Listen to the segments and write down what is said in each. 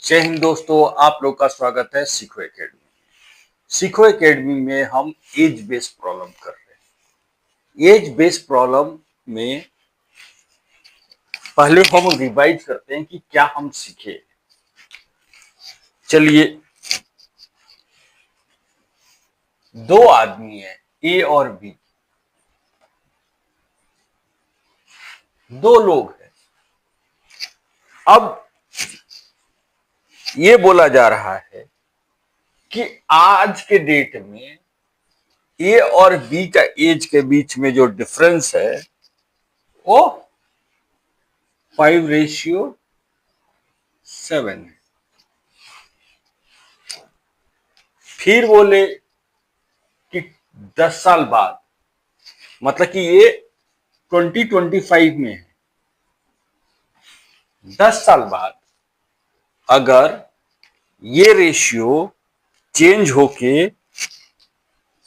जय हिंद दोस्तों, आप लोग का स्वागत है सीखो एकेडमी। सीखो एकेडमी में हम एज बेस्ड प्रॉब्लम कर रहे हैं। एज बेस्ड प्रॉब्लम में पहले हम रिवाइज करते हैं कि क्या हम सीखे। चलिए, दो आदमी है ए और बी, दो लोग हैं। अब ये बोला जा रहा है कि आज के डेट में ए और बी का एज के बीच में जो डिफरेंस है वो 5:7 है। फिर बोले कि 10 साल बाद, मतलब कि ये 2025 में है, 10 साल बाद अगर ये रेशियो चेंज होके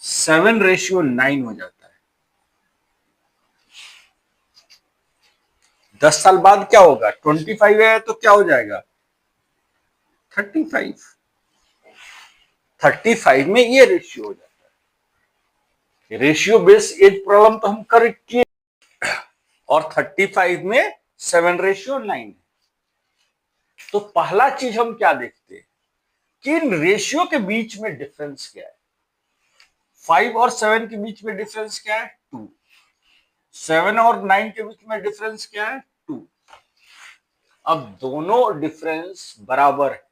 7:9 हो जाता है, 10 साल बाद क्या होगा? 25 है तो क्या हो जाएगा? 35 में ये रेशियो हो जाता है। रेशियो बेस्ड एज प्रॉब्लम तो हम कर किए, और 35 में 7:9 है। तो पहला चीज हम क्या देखते हैं कि इन रेशियो के बीच में डिफरेंस क्या है। 5 और 7 के बीच में डिफरेंस क्या है? 2। 7 और 9 के बीच में डिफरेंस क्या है? 2। अब दोनों डिफरेंस बराबर है,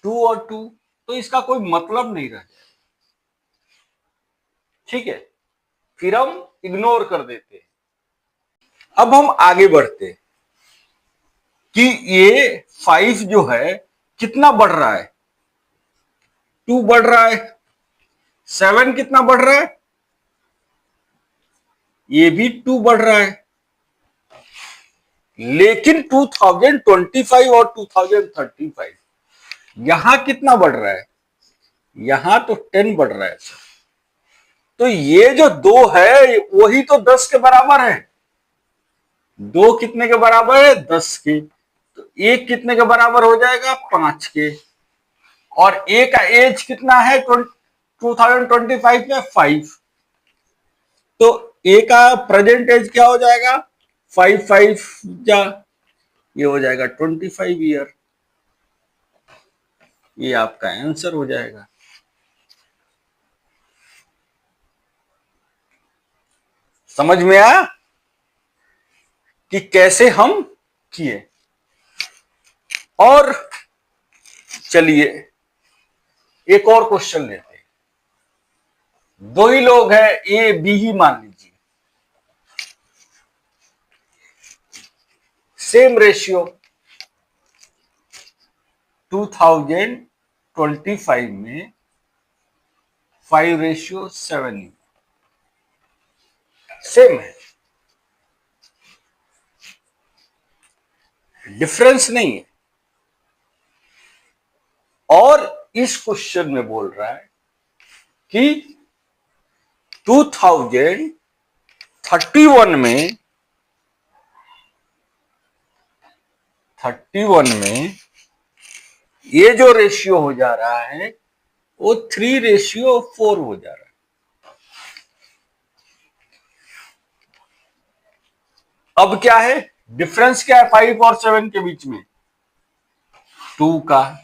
2 और 2, तो इसका कोई मतलब नहीं रह जाएगा। ठीक है, फिर हम इग्नोर कर देते हैं। अब हम आगे बढ़ते हैं कि ये 5 जो है कितना बढ़ रहा है? 2 बढ़ रहा है। 7 कितना बढ़ रहा है? ये भी 2 बढ़ रहा है। लेकिन 2025 और 2035 यहां कितना बढ़ रहा है? यहां तो 10 बढ़ रहा है सर। तो ये जो 2 है वही तो 10 के बराबर है। 2 कितने के बराबर है? 10 के। तो 1 कितने के बराबर हो जाएगा? 5 के। और ए का एज कितना है 2025 में? 5। तो ए का प्रेजेंट एज क्या हो जाएगा? 5 जा, ये हो जाएगा 25 ईयर। ये आपका आंसर हो जाएगा। समझ में आया कि कैसे हम किए? और चलिए एक और क्वेश्चन लेते हैं। दो ही लोग हैं, ए बी ही मान लीजिए, सेम रेशियो 2025 में 5:7 सेम है, डिफरेंस नहीं है। और इस क्वेश्चन में बोल रहा है कि 2031 में ये जो रेशियो हो जा रहा है वो 3:4 हो जा रहा है। अब क्या है डिफरेंस? क्या है 5 और 7 के बीच में? 2 का।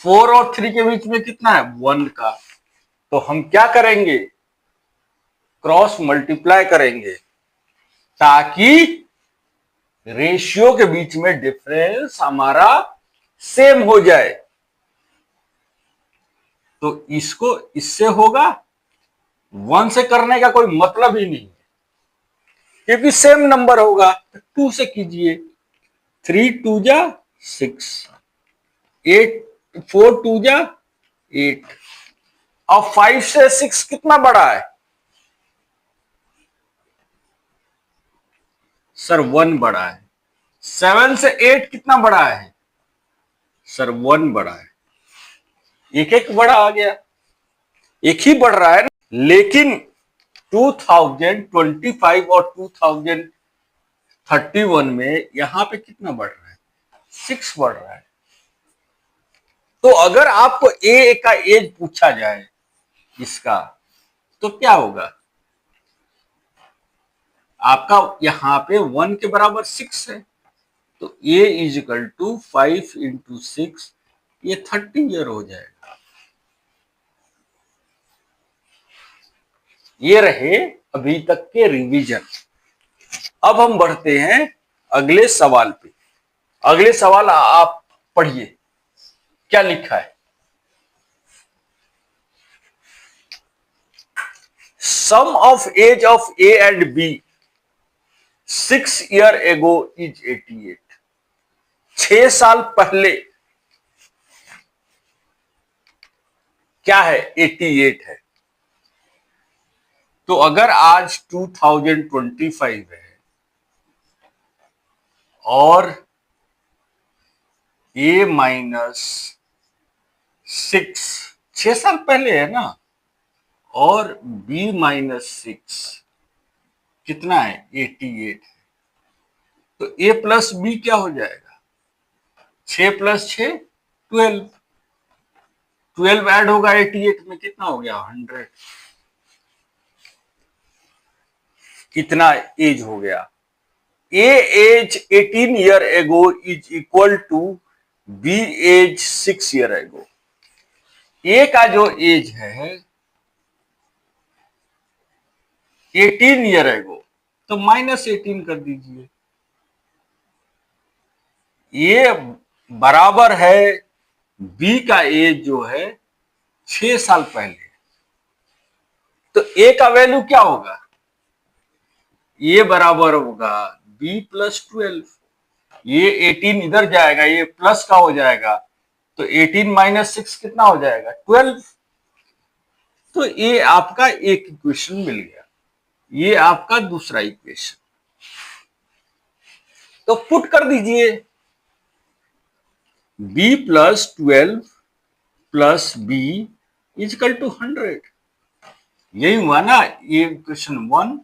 4 और 3 के बीच में कितना है? 1 का। तो हम क्या करेंगे? क्रॉस मल्टीप्लाई करेंगे ताकि रेशियो के बीच में डिफरेंस हमारा सेम हो जाए। तो इसको इससे होगा, 1 से करने का कोई मतलब ही नहीं है क्योंकि सेम नंबर होगा। 2 से कीजिए, 3 2 जा 6, 8 4 2 जा 8। अब 5 से 6 कितना बड़ा है? सर 1 बड़ा है। 7 से 8 कितना बड़ा है? सर 1 बड़ा है। एक एक बड़ा आ गया, एक ही बढ़ रहा है ना। लेकिन 2025 और 2031 में यहां पे कितना बढ़ रहा है? 6 बढ़ रहा है। तो अगर आपको ए का एज पूछा जाए इसका, तो क्या होगा? आपका यहां पे 1 के बराबर 6 है, तो ए इज इक्वल टू 5 इंटू 6, ये 30 ईयर हो जाएगा। ये रहे अभी तक के रिवीजन। अब हम बढ़ते हैं अगले सवाल पे। अगले सवाल आप पढ़िए, क्या लिखा है? Sum of age of A and B 6 year ago is 88। 6 साल पहले क्या है? 88 है। तो अगर आज 2025 है और ए माइनस 6 6 साल पहले है ना, और बी माइनस 6 कितना है? 88 है। तो ए प्लस बी क्या हो जाएगा? 6 प्लस 6 12। 12 ऐड होगा 88 में, कितना हो गया? 100। कितना एज हो गया? A age 18 year ago is equal to B age 6 year ago. A का जो एज है 18 ईयर एगो, तो -18 कर दीजिए। ये बराबर है बी का एज जो है 6 साल पहले। तो ए का वैल्यू क्या होगा? ये बराबर होगा बी प्लस 12। ये 18 इधर जाएगा, ये प्लस का हो जाएगा, तो 18 माइनस 6 कितना हो जाएगा? 12। तो ये आपका एक इक्वेशन मिल गया, ये आपका दूसरा इक्वेशन। तो पुट कर दीजिए, b plus 12 plus B equal to 100। यही हुआ ना? ये इक्वेशन 1,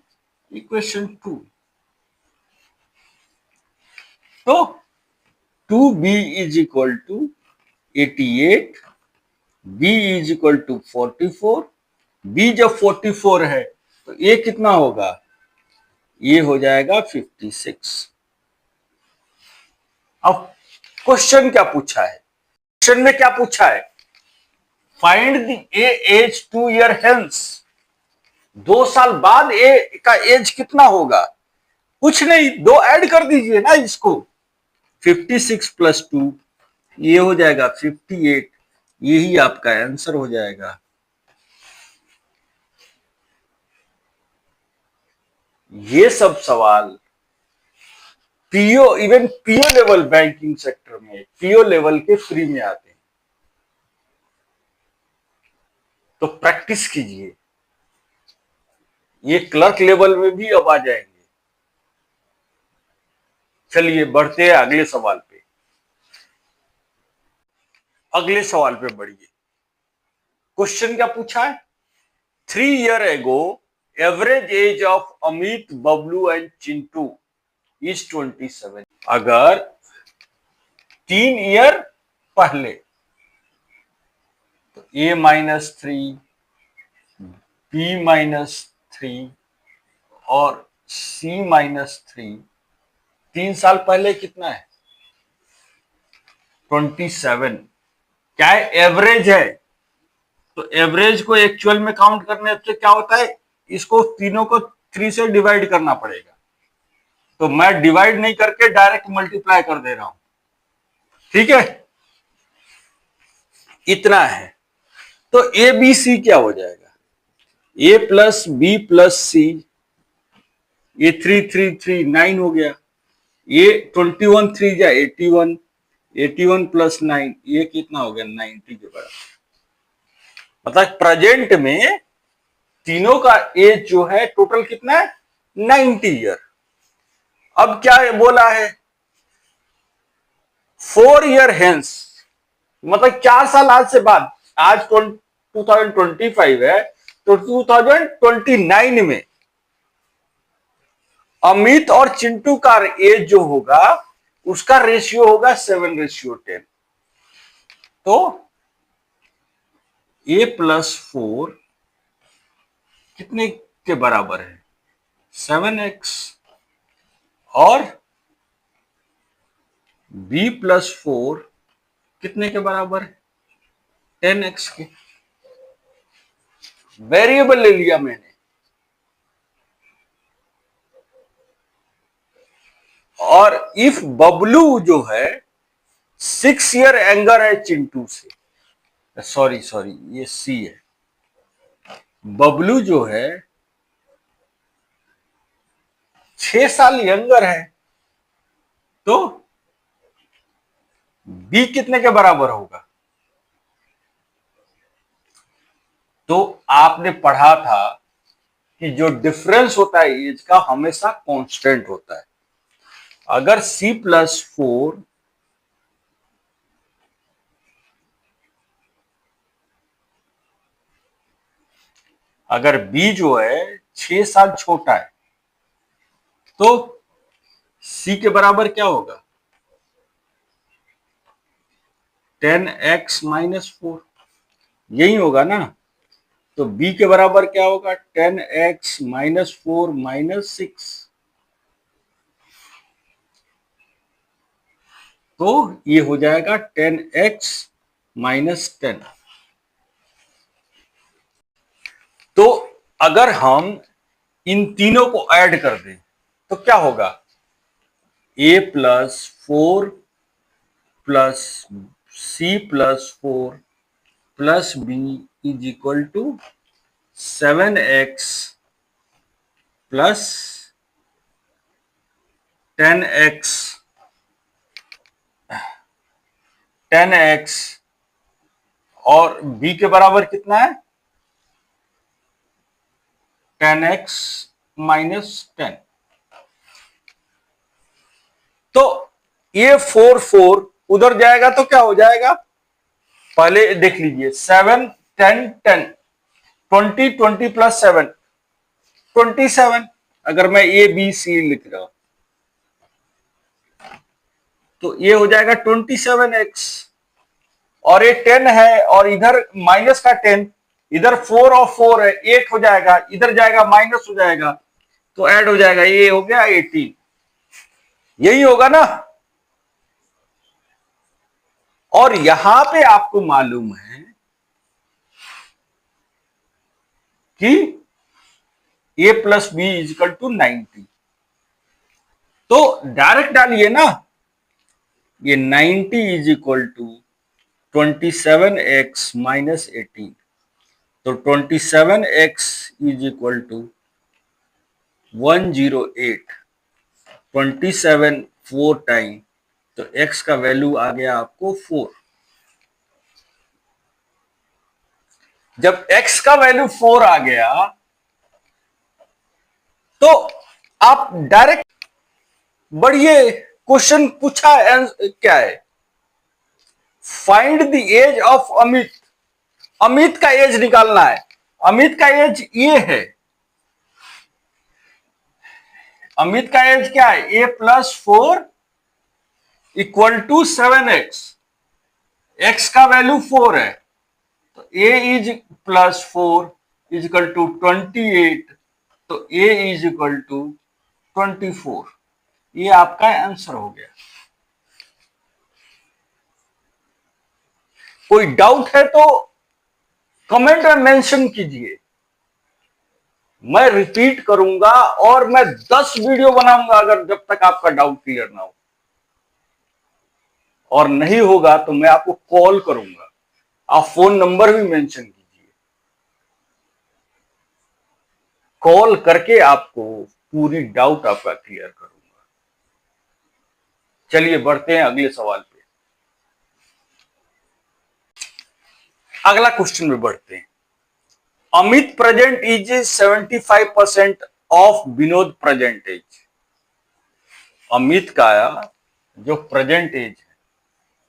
इक्वेशन 2। तो 2b is equal to 88, b is equal to 44। b जब 44 है तो ये कितना होगा? ये हो जाएगा 56। अब क्वेश्चन क्या पूछा है? क्वेश्चन में क्या पूछा है? Find the A age 2 year hence. 2 साल बाद ए का एज कितना होगा? कुछ नहीं, 2 ऐड कर दीजिए ना इसको। 56 प्लस 2 ये हो जाएगा 58। यही आपका आंसर हो जाएगा। ये सब सवाल PO, even PO level banking sector में पीओ लेवल के फ्री में आते हैं, तो प्रैक्टिस कीजिए। ये क्लर्क लेवल में भी अब आ जाएंगे। चलिए बढ़ते हैं अगले सवाल पे। अगले सवाल पे बढ़िए। क्वेश्चन क्या पूछा है? 3 year ago average age of Amit, Bablu and Chintu is 27। अगर 3 ईयर पहले, तो a माइनस 3, b माइनस 3 और c माइनस 3, 3 साल पहले कितना है? 27। क्या है? एवरेज है। तो एवरेज को एक्चुअल में काउंट करने से क्या होता है? इसको तीनों को 3 से डिवाइड करना पड़ेगा। तो मैं डिवाइड नहीं करके डायरेक्ट मल्टीप्लाई कर दे रहा हूं, ठीक है? इतना है। तो ए बी सी क्या हो जाएगा? ए प्लस बी प्लस सी, ये 3 3 3 9 हो गया। ये 21 3 जा 81, 81 प्लस 9 ये कितना हो गया? 90 के बराबर। मतलब प्रेजेंट में तीनों का एज जो है टोटल कितना है? 90 ईयर। अब क्या बोला है? 4 ईयर हेंस, मतलब 4 साल आज से बाद। आज 2025 है, तो 2029 में अमित और चिंटू का एज जो होगा उसका रेशियो होगा 7:10। तो a+4 कितने के बराबर है? 7x। और b+4 कितने के बराबर है? 10x के। वेरिएबल ले लिया मैंने, और इफ बबलू जो है 6 ईयर एंगर है चिंटू से, सॉरी ये सी है, बबलू जो है 6 साल यंगर है, तो बी कितने के बराबर होगा? तो आपने पढ़ा था कि जो डिफरेंस होता है एज का हमेशा कांस्टेंट होता है। अगर C+4 अगर बी जो है 6 साल छोटा है, तो सी के बराबर क्या होगा? 10x-4, यही होगा ना। तो b के बराबर क्या होगा? 10x-4-6। तो ये हो जाएगा 10x-10। तो अगर हम इन तीनों को ऐड कर दें तो क्या होगा? a+4 plus C+4 plus b is equal to 7x plus 10x और b के बराबर कितना है? 10x-10। तो ये 4 उधर जाएगा तो क्या हो जाएगा? पहले देख लीजिए, 7 10 10 20 20 प्लस 7 27। अगर मैं ए बी सी लिख रहा हूं तो ये हो जाएगा 27x, और ये 10 है और इधर माइनस का 10, इधर 4 और 4 है, 8 हो जाएगा, इधर जाएगा माइनस हो जाएगा, तो ऐड हो जाएगा, ये हो गया 18। यही होगा ना। और यहां पे आपको मालूम है कि a+b=90, तो डायरेक्ट डालिए ना, ये 90=27x-18। तो 27x=108, 27 4 टाइम, तो x का वैल्यू आ गया आपको 4। जब x का वैल्यू 4 आ गया तो आप डायरेक्ट बढ़िए, क्वेश्चन पूछा क्या है? Find the age of Amit. Amit का एज निकालना है। अमित का एज ये है, अमित का एज क्या है? a+4=7x, x का वैल्यू 4 है, तो a+4=28, तो a=24। ये आपका आंसर हो गया। कोई डाउट है तो कमेंट में मेंशन कीजिए, मैं रिपीट करूंगा, और मैं 10 वीडियो बनाऊंगा अगर जब तक आपका डाउट क्लियर ना हो। और नहीं होगा तो मैं आपको कॉल करूंगा, आप फोन नंबर भी मेंशन कीजिए, कॉल करके आपको पूरी डाउट आपका क्लियर करूंगा। चलिए बढ़ते हैं अगले सवाल पे। अगला क्वेश्चन में बढ़ते हैं। Amit present age 75% of Vinod present age. Amit का जो प्रेजेंट एज है,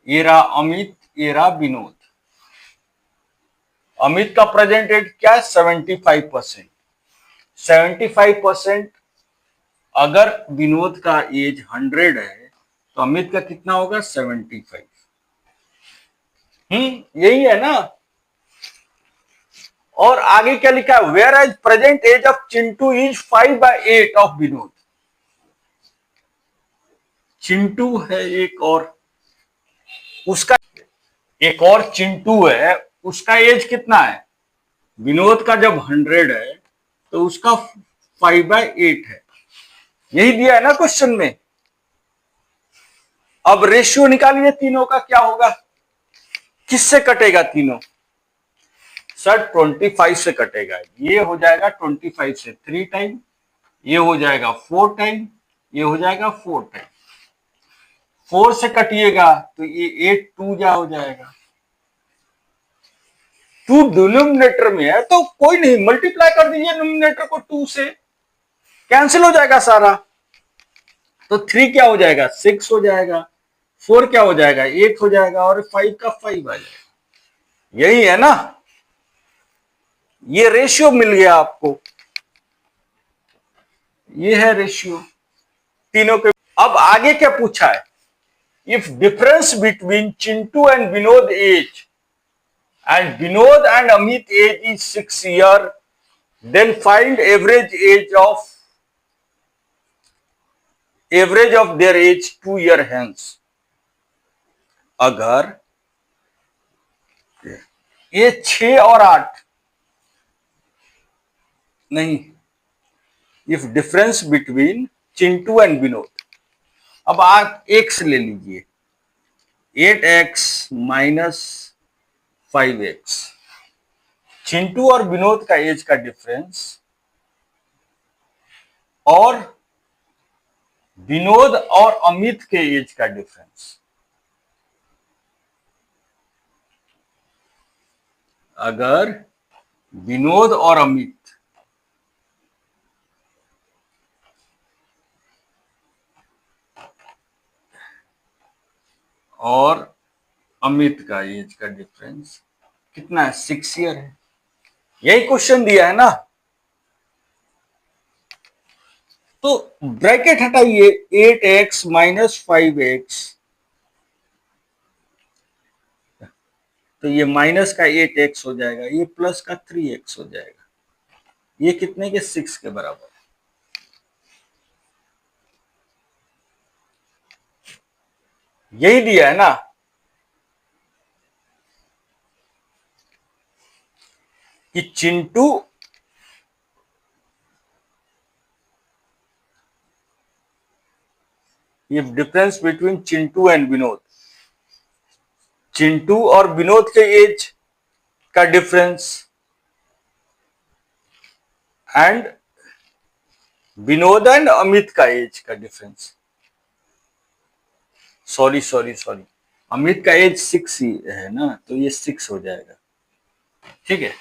ये रहा अमित, ये रहा विनोद। अमित का प्रेजेंट एज क्या है? 75%। 75%। अगर विनोद का एज 100 है तो अमित का कितना होगा 75। यही है ना। और आगे क्या लिखा है, where age present age of Chintu is 5/8 of Vinod. Chintu है एक और, उसका एक और चिंटू है, उसका एज कितना है, विनोद का जब 100 है तो उसका 5/8 है। यही दिया है ना क्वेश्चन में। अब रेशियो निकालिए तीनों का, क्या होगा, किससे कटेगा तीनों, सर 25 से कटेगा। ये हो जाएगा 25 से 3 टाइम, ये हो जाएगा 4 टाइम, ये हो जाएगा 4 टाइम। 4 से कटिएगा तो ये 8 2 जा हो जाएगा। 2 डिनोमिनेटर में है तो कोई नहीं, मल्टीप्लाई कर दीजिए डिनोमिनेटर को 2 से, कैंसिल हो जाएगा सारा। तो 3 क्या हो जाएगा 6 हो जाएगा, 4 क्या हो जाएगा 8 हो जाएगा, और 5 का 5 आ जाएगा। यही है ना, ये रेशियो मिल गया आपको, ये है रेशियो तीनों के। अब आगे क्या पूछा है, if difference between Chintu and Vinod age and Vinod and Amit age is 6 years, then find average of their age 2 years hence। अगर ये 6 और 8 नहीं, if difference between Chintu and Vinod, अब आप x ले लीजिए, 8x माइनस 5x, चिंटू और विनोद का एज का डिफरेंस और विनोद और अमित के एज का डिफरेंस। अगर विनोद और अमित का एज का डिफरेंस कितना है 6 ईयर है, यही क्वेश्चन दिया है ना। तो ब्रैकेट हटाइए, 8x माइनस 5x, तो ये माइनस का 8x हो जाएगा, ये प्लस का 3x हो जाएगा। ये कितने के 6 के बराबर, यही दिया है ना। कि चिंटू ये difference between Chintu and Vinod, Chintu और विनोद के एज का difference and Vinod and Amit का एज का डिफरेंस। सॉरी, अमित का एज 6 ही है ना, तो ये 6 हो जाएगा, ठीक है।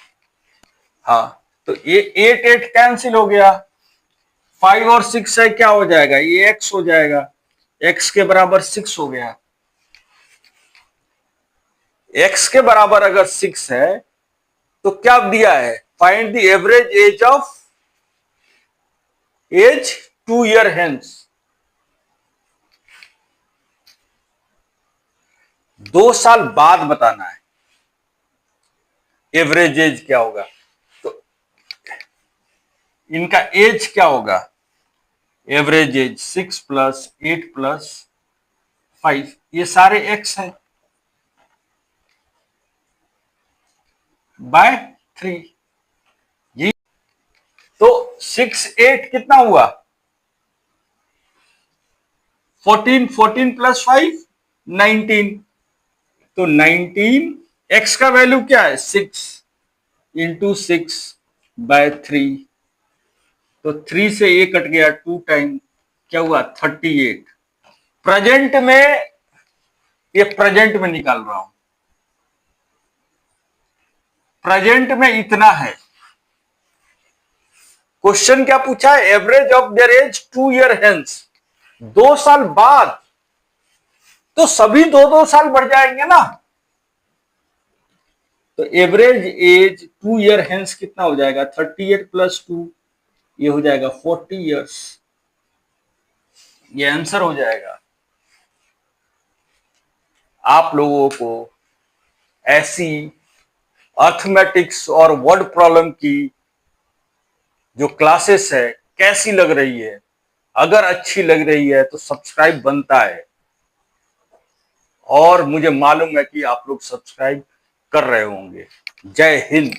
हाँ, तो ये 8 8 कैंसिल हो गया, 5 और 6 है, क्या हो जाएगा, ये x हो जाएगा, x के बराबर 6 हो गया। x के बराबर अगर 6 है तो क्या दिया है, find the average age 2 year hence. 2 साल बाद बताना है एवरेज एज क्या होगा। तो इनका एज क्या होगा, एवरेज एज 6 प्लस 8 प्लस 5, ये सारे x है, बाय 3। ये तो 6 8 कितना हुआ 14, 14 प्लस 5 19, तो 19, x का वैल्यू क्या है 6 इंटू 6/3, तो 3 से ये कट गया 2 टाइम, क्या हुआ 38। प्रेजेंट में, ये प्रेजेंट में निकाल रहा हूं, प्रेजेंट में इतना है। क्वेश्चन क्या पूछा है, average of their age 2 year hence, 2 साल बाद, तो सभी 2 साल बढ़ जाएंगे ना। तो एवरेज एज 2 ईयर हेंस कितना हो जाएगा 38 प्लस 2, ये हो जाएगा 40 ईयर्स, ये आंसर हो जाएगा। आप लोगों को ऐसी अर्थमेटिक्स और वर्ड प्रॉब्लम की जो क्लासेस है कैसी लग रही है। अगर अच्छी लग रही है तो सब्सक्राइब बनता है, और मुझे मालूम है कि आप लोग सब्सक्राइब कर रहे होंगे। जय हिंद।